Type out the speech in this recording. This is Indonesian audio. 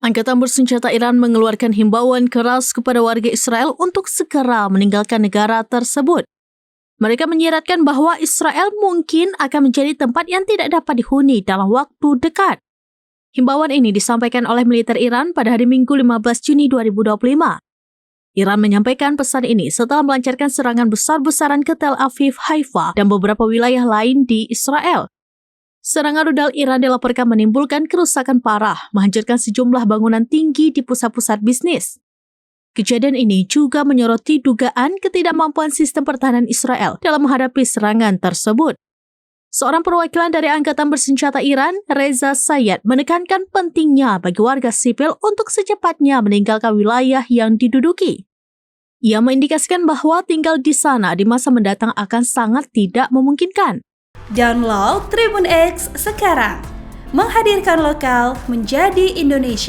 Angkatan bersenjata Iran mengeluarkan himbauan keras kepada warga Israel untuk segera meninggalkan negara tersebut. Mereka menyiratkan bahwa Israel mungkin akan menjadi tempat yang tidak dapat dihuni dalam waktu dekat. Himbauan ini disampaikan oleh militer Iran pada hari Minggu 15 Juni 2025. Iran menyampaikan pesan ini setelah melancarkan serangan besar-besaran ke Tel Aviv, Haifa, dan beberapa wilayah lain di Israel. Serangan rudal Iran dilaporkan menimbulkan kerusakan parah, menghancurkan sejumlah bangunan tinggi di pusat-pusat bisnis. Kejadian ini juga menyoroti dugaan ketidakmampuan sistem pertahanan Israel dalam menghadapi serangan tersebut. Seorang perwakilan dari Angkatan Bersenjata Iran, Reza Sayed, menekankan pentingnya bagi warga sipil untuk secepatnya meninggalkan wilayah yang diduduki. Ia mengindikasikan bahwa tinggal di sana di masa mendatang akan sangat tidak memungkinkan. Download Tribun X sekarang, menghadirkan lokal menjadi Indonesia.